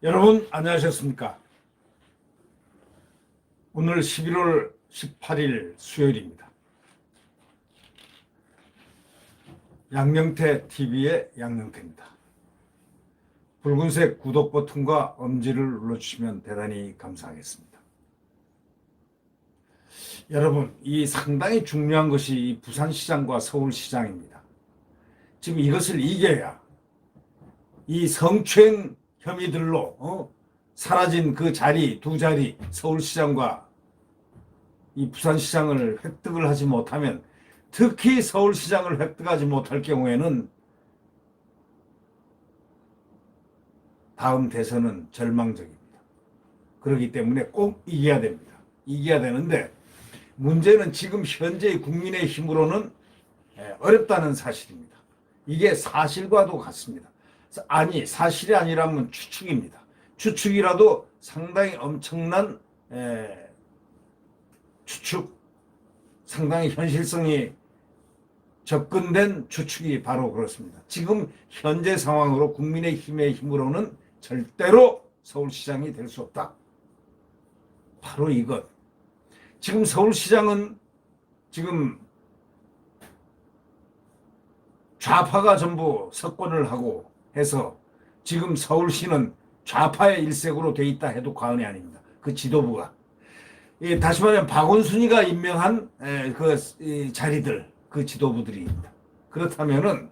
여러분 안녕하셨습니까? 오늘 11월 18일 수요일입니다. 양명태 TV의 양명태입니다. 붉은색 구독 버튼과 엄지를 눌러주시면 대단히 감사하겠습니다. 여러분, 이 상당히 중요한 것이 이 부산시장과 서울시장입니다. 지금 이것을 이겨야 이 성추행 혐의들로 사라진 그 자리, 두 자리, 서울시장과 이 부산시장을 획득을 하지 못하면, 특히 서울시장을 획득하지 못할 경우에는 다음 대선은 절망적입니다. 그렇기 때문에 꼭 이겨야 됩니다. 이겨야 되는데, 문제는 지금 현재의 국민의힘으로는 어렵다는 사실입니다. 이게 사실과도 같습니다. 아니, 사실이 아니라면 추측입니다. 추측이라도 상당히 엄청난 추측, 상당히 현실성이 접근된 추측이 바로 그렇습니다. 지금 현재 상황으로 국민의힘의 힘으로는 절대로 서울시장이 될 수 없다. 바로 이것. 지금 서울시장은 지금 좌파가 전부 석권을 하고 해서 지금 서울시는 좌파의 일색으로 돼 있다 해도 과언이 아닙니다. 그 지도부가. 다시 말하면 박원순이가 임명한 그 자리들, 그 지도부들입니다. 그렇다면은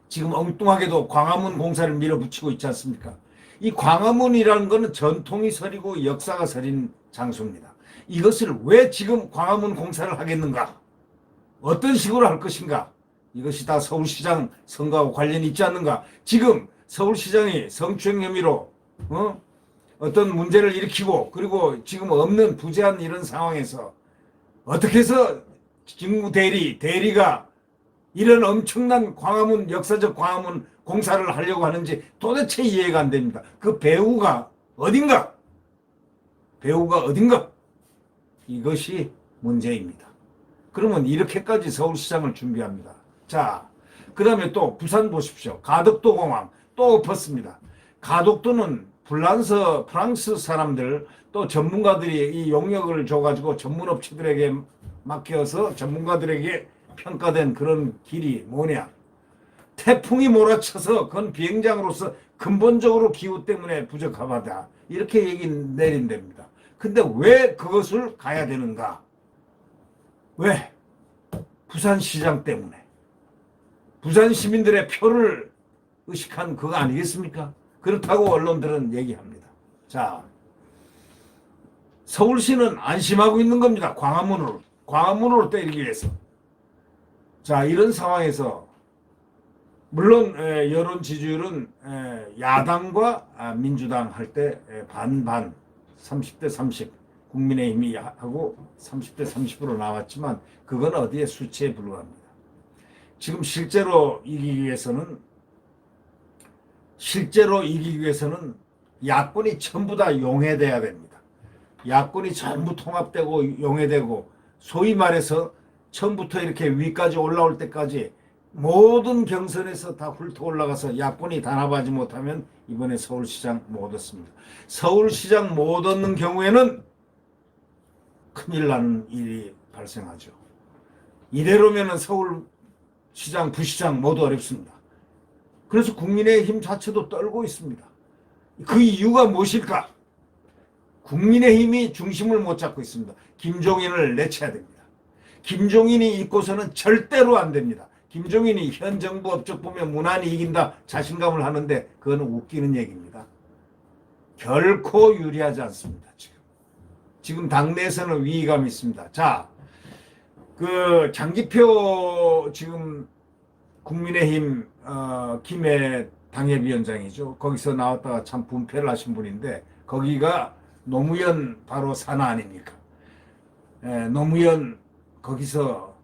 지금 엉뚱하게도 광화문 공사를 밀어붙이고 있지 않습니까? 이 광화문이라는 것은 전통이 서리고 역사가 서린 장소입니다. 이것을 왜 지금 광화문 공사를 하겠는가? 어떤 식으로 할 것인가? 이것이 다 서울시장 선거하고 관련이 있지 않는가? 지금 서울시장이 성추행 혐의로 어떤 문제를 일으키고, 그리고 지금 없는 부재한 이런 상황에서 어떻게 해서 직무대리가 이런 엄청난 광화문, 역사적 광화문 공사를 하려고 하는지 도대체 이해가 안 됩니다. 그 배후가 어딘가? 배후가 어딘가? 이것이 문제입니다. 그러면 이렇게까지 서울시장을 준비합니다. 자, 그 다음에 또 부산 보십시오. 가덕도 공항 또 엎었습니다. 가덕도는 프랑스 사람들, 또 전문가들이 이 용역을 줘가지고 전문업체들에게 맡겨서 전문가들에게 평가된 그런 길이 뭐냐? 태풍이 몰아쳐서 그건 비행장으로서 근본적으로 기후 때문에 부적합하다, 이렇게 얘기 내린답니다. 근데 왜 그것을 가야 되는가? 왜? 부산시장 때문에. 부산 시민들의 표를 의식한 그거 아니겠습니까? 그렇다고 언론들은 얘기합니다. 자, 서울시는 안심하고 있는 겁니다. 광화문으로 때리기 위해서. 자, 이런 상황에서 물론 여론 지지율은 야당과 민주당 할 때 반반 30대 30 국민의힘이 하고 30대 30으로 나왔지만 그건 어디에 수치에 불과합니다. 지금 실제로 이기기 위해서는 야권이 전부 다 용해돼야 됩니다. 야권이 전부 통합되고 용해되고, 소위 말해서 처음부터 이렇게 위까지 올라올 때까지 모든 경선에서 다 훑어 올라가서 야권이 단합하지 못하면 이번에 서울시장 못 얻습니다. 서울시장 못 얻는 경우에는 큰일 나는 일이 발생하죠. 이대로면은 서울시장, 부시장 모두 어렵습니다. 그래서 국민의힘 자체도 떨고 있습니다. 그 이유가 무엇일까? 국민의힘이 중심을 못 잡고 있습니다. 김종인을 내쳐야 됩니다. 김종인이 있고서는 절대로 안 됩니다. 김종인이 현 정부 업적 보면 무난히 이긴다 자신감을 하는데 그건 웃기는 얘기입니다. 결코 유리하지 않습니다. 지금 당내에서는 위기감이 있습니다. 자, 그 장기표 지금 국민의힘 김해 당협위원장이죠. 거기서 나왔다가 참 분패를 하신 분인데, 거기가 노무현 바로 산하 아닙니까? 노무현 거기서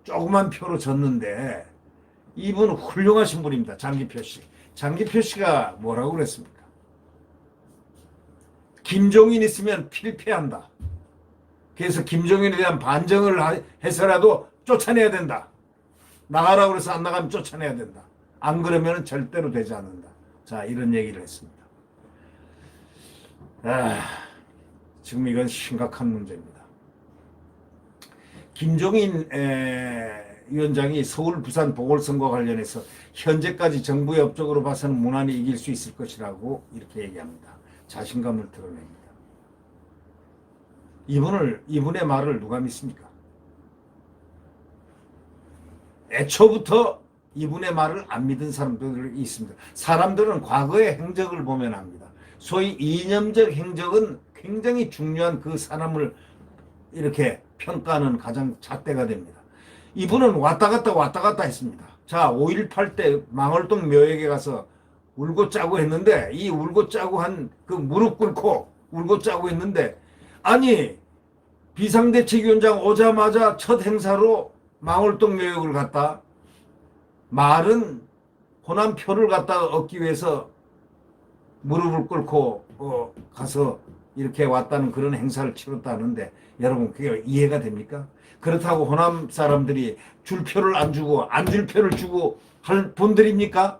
조그만 표로 졌는데 이분 훌륭하신 분입니다. 장기표 씨. 장기표 씨가 뭐라고 그랬습니까? 김종인 있으면 필패한다. 그래서 김종인에 대한 반정을 해서라도 쫓아내야 된다. 나가라고 해서 안 나가면 쫓아내야 된다. 안 그러면 절대로 되지 않는다. 자, 이런 얘기를 했습니다. 지금 이건 심각한 문제입니다. 김종인 위원장이 서울 부산 보궐선거 관련해서 현재까지 정부의 업적으로 봐서는 무난히 이길 수 있을 것이라고 이렇게 얘기합니다. 자신감을 드러냅니다. 이분의 말을 누가 믿습니까? 애초부터 이분의 말을 안 믿은 사람들이 있습니다. 사람들은 과거의 행적을 보면 압니다. 소위 이념적 행적은 굉장히 중요한 그 사람을 이렇게 평가하는 가장 잣대가 됩니다. 이분은 왔다 갔다 했습니다. 자, 5.18 때 망월동 묘역에 가서 울고 짜고 했는데, 이 울고 짜고 한 그 무릎 꿇고 울고 짜고 했는데, 아니 비상대책위원장 오자마자 첫 행사로 망월동 묘역을 갔다, 말은 호남표를 갖다 얻기 위해서 무릎을 꿇고 가서 이렇게 왔다는 그런 행사를 치렀다는데, 여러분 그게 이해가 됩니까? 그렇다고 호남 사람들이 줄 표를 안 주고 안 줄 표를 주고 할 분들입니까?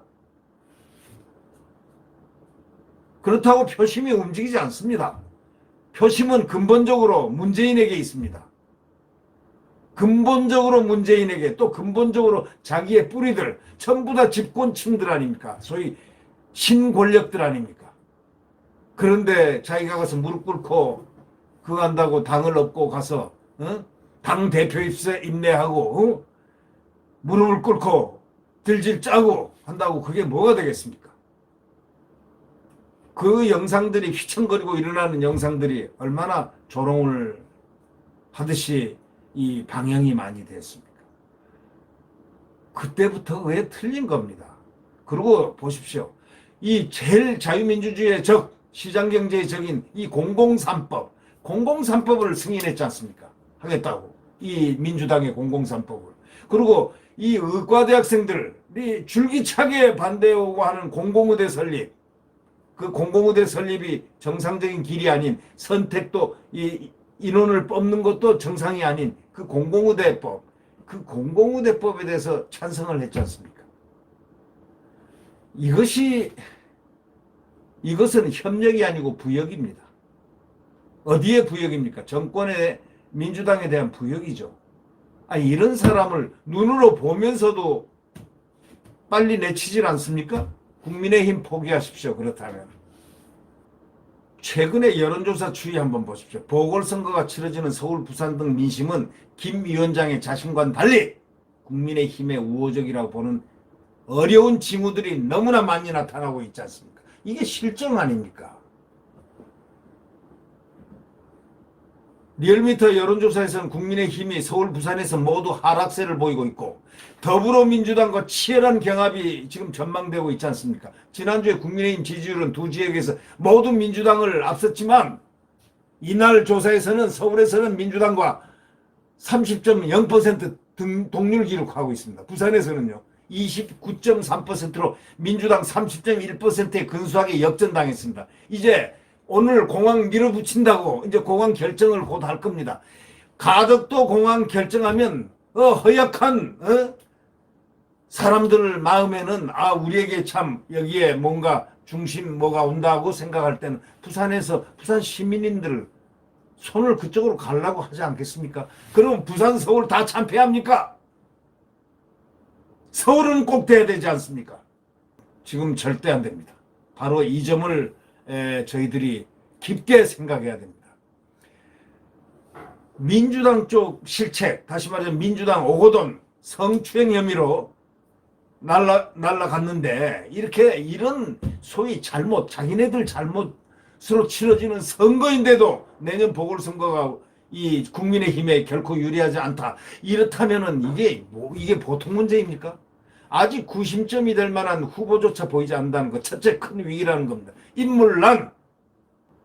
그렇다고 표심이 움직이지 않습니다. 표심은 근본적으로 문재인에게 있습니다. 근본적으로 문재인에게, 또 근본적으로 자기의 뿌리들, 전부 다 집권층들 아닙니까? 소위 신권력들 아닙니까? 그런데 자기가 가서 무릎 꿇고 그거 한다고 당을 얻고 가서 당 대표 임내하고 무릎을 꿇고 들질 짜고 한다고 그게 뭐가 되겠습니까? 그 영상들이 휘청거리고 일어나는 영상들이 얼마나 조롱을 하듯이 이 방영이 많이 됐습니까? 그때부터 왜 틀린 겁니다. 그리고 보십시오. 이 제일 자유민주주의의 적, 시장경제의 적인 이 공공삼법을 승인했지 않습니까? 하겠다고. 이 민주당의 공공삼법을. 그리고 이 의과대학생들이 줄기차게 반대하고 하는 공공의대 설립, 그 공공의대 설립이 정상적인 길이 아닌, 선택도 이 인원을 뽑는 것도 정상이 아닌 그 공공의대법, 그 공공의대법에 대해서 찬성을 했지 않습니까? 이것은 협력이 아니고 부역입니다. 어디에 부역입니까? 정권의 민주당에 대한 부역이죠. 아니, 이런 사람을 눈으로 보면서도 빨리 내치질 않습니까? 국민의힘 포기하십시오. 그렇다면. 최근의 여론조사 추이 한번 보십시오. 보궐선거가 치러지는 서울, 부산 등 민심은 김 위원장의 자신과는 달리 국민의힘의 우호적이라고 보는 어려운 징후들이 너무나 많이 나타나고 있지 않습니까? 이게 실정 아닙니까? 리얼미터 여론조사에서는 국민의힘이 서울, 부산에서 모두 하락세를 보이고 있고, 더불어민주당과 치열한 경합이 지금 전망되고 있지 않습니까? 지난주에 국민의힘 지지율은 두 지역에서 모두 민주당을 앞섰지만, 이날 조사에서는 서울에서는 민주당과 30.0% 동률 기록하고 있습니다. 부산에서는요, 29.3%로 민주당 30.1%에 근소하게 역전당했습니다. 이제 오늘 공항 밀어붙인다고 이제 공항 결정을 곧 할 겁니다. 가덕도 공항 결정하면 허약한 사람들 마음에는 우리에게 참 여기에 뭔가 중심 뭐가 온다고 생각할 때는 부산에서 부산 시민인들 손을 그쪽으로 가려고 하지 않겠습니까? 그럼 부산, 서울 다 참패합니까? 서울은 꼭 돼야 되지 않습니까? 지금 절대 안 됩니다. 바로 이 점을 저희들이 깊게 생각해야 됩니다. 민주당 쪽 실책, 다시 말해서 민주당 오거돈 성추행 혐의로 날라갔는데, 이런 소위 자기네들 잘못으로 치러지는 선거인데도 내년 보궐선거가 이 국민의힘에 결코 유리하지 않다. 이렇다면은 이게 보통 문제입니까? 아직 구심점이 될 만한 후보조차 보이지 않는다는 것, 첫째 큰 위기라는 겁니다. 인물난.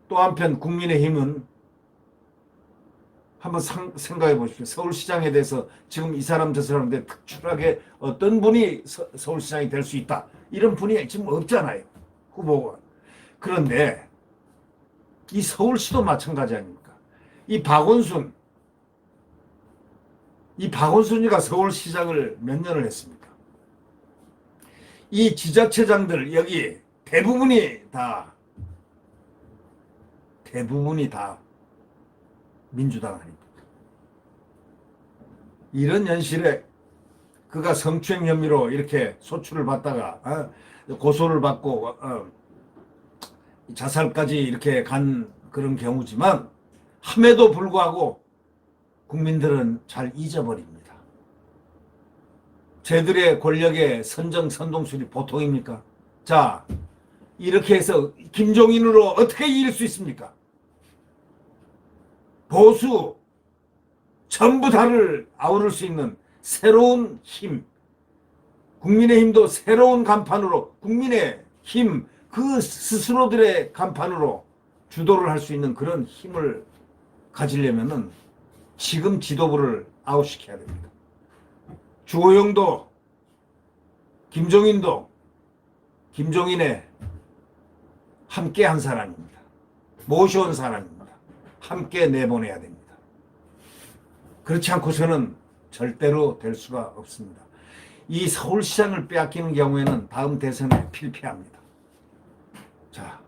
또 한편 국민의힘은 한번 생각해 보십시오. 서울시장에 대해서 지금 이 사람 저 사람인데 특출하게 어떤 분이 서울시장이 될 수 있다, 이런 분이 지금 없잖아요, 후보가. 그런데 이 서울시도 마찬가지 아닙니까? 이 박원순이가 서울시장을 몇 년을 했습니까? 이 지자체장들, 여기 대부분이 다 민주당 아닙니까? 이런 현실에 그가 성추행 혐의로 이렇게 소추를 받다가 고소를 받고 자살까지 이렇게 간 그런 경우지만 함에도 불구하고 국민들은 잘 잊어버립니다. 쟤들의 권력의 선동술이 보통입니까? 자, 이렇게 해서 김종인으로 어떻게 이길 수 있습니까? 보수 전부 다를 아우를 수 있는 새로운 힘, 국민의힘도 새로운 간판으로 국민의 힘, 그 스스로들의 간판으로 주도를 할 수 있는 그런 힘을 가지려면은 지금 지도부를 아웃시켜야 됩니다. 주호영도 김종인도 김종인의 함께 한 사람입니다. 모셔온 사람입니다. 함께 내보내야 됩니다. 그렇지 않고서는 절대로 될 수가 없습니다. 이 서울시장을 빼앗기는 경우에는 다음 대선에 필패합니다. 자,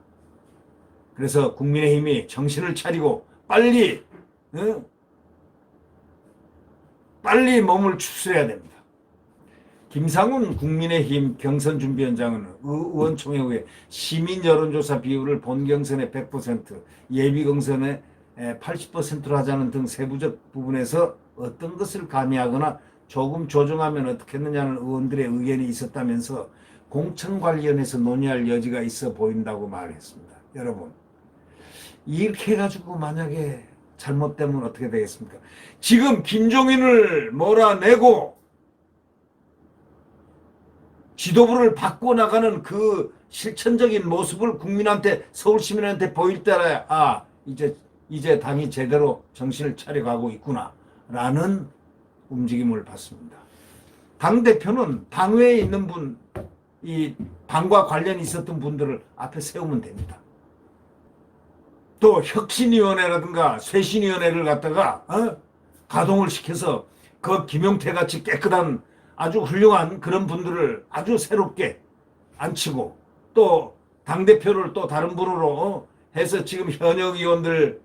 그래서 국민의힘이 정신을 차리고 빨리 몸을 추스려야 됩니다. 김상훈 국민의힘 경선준비위원장은 의원총회 후에 시민 여론조사 비율을 본 경선의 100%, 예비 경선의 80%로 하자는 등 세부적 부분에서 어떤 것을 가미하거나 조금 조정하면 어떻겠느냐는 의원들의 의견이 있었다면서 공천관리위원회에서 논의할 여지가 있어 보인다고 말했습니다. 여러분, 이렇게 해가지고 만약에 잘못되면 어떻게 되겠습니까? 지금 김종인을 몰아내고 지도부를 바꿔나가는 그 실천적인 모습을 국민한테, 서울 시민한테 보일 때라 이제 당이 제대로 정신을 차려가고 있구나 라는 움직임을 봤습니다. 당대표는 당외에 있는 분, 이 당과 관련이 있었던 분들을 앞에 세우면 됩니다. 또 혁신위원회라든가 쇄신위원회를 갖다가 가동을 시켜서 그 김용태 같이 깨끗한 아주 훌륭한 그런 분들을 아주 새롭게 앉히고, 또 당대표를 또 다른 분으로 해서 지금 현역 의원들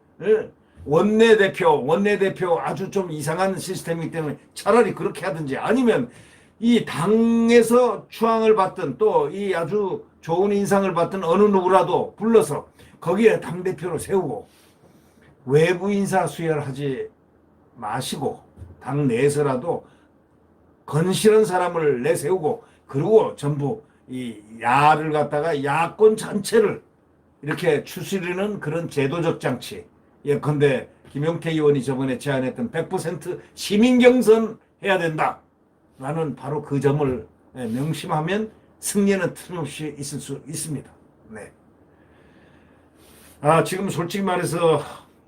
원내대표 아주 좀 이상한 시스템이기 때문에 차라리 그렇게 하든지, 아니면 이 당에서 추앙을 받던 또 이 아주 좋은 인상을 받던 어느 누구라도 불러서 거기에 당대표로 세우고, 외부 인사 수혈하지 마시고 당 내에서라도 건실한 사람을 내세우고, 그리고 전부 이 야를 갖다가 야권 전체를 이렇게 추스리는 그런 제도적 장치. 예컨대 김용태 의원이 저번에 제안했던 100% 시민경선 해야 된다 라는 바로 그 점을 명심하면 승리는 틀림없이 있을 수 있습니다. 네. 지금 솔직히 말해서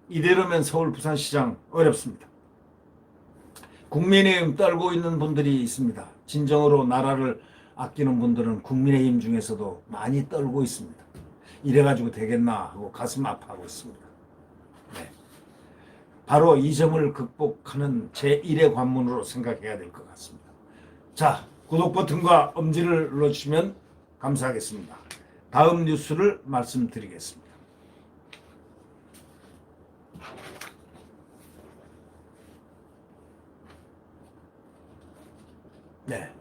이대로면 서울 부산시장 어렵습니다. 국민의힘 떨고 있는 분들이 있습니다. 진정으로 나라를 아끼는 분들은 국민의힘 중에서도 많이 떨고 있습니다. 이래가지고 되겠나 하고 가슴 아파하고 있습니다. 네. 바로 이 점을 극복하는 제1의 관문으로 생각해야 될 것 같습니다. 자, 구독 버튼과 엄지를 눌러주시면 감사하겠습니다. 다음 뉴스를 말씀드리겠습니다. 네.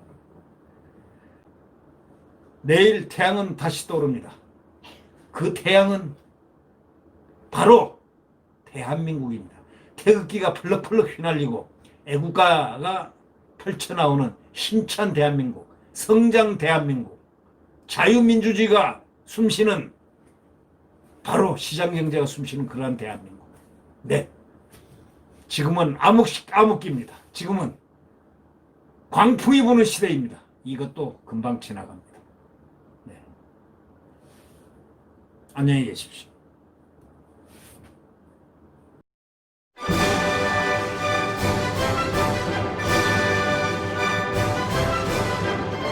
내일 태양은 다시 떠오릅니다. 그 태양은 바로 대한민국입니다. 태극기가 펄럭펄럭 휘날리고 애국가가 펼쳐나오는 힘찬 대한민국, 성장 대한민국, 자유민주주의가 숨쉬는, 바로 시장경제가 숨쉬는 그러한 대한민국. 네. 지금은 암흑기입니다. 지금은 광풍이 부는 시대입니다. 이것도 금방 지나갑니다. 네. 안녕히 계십시오.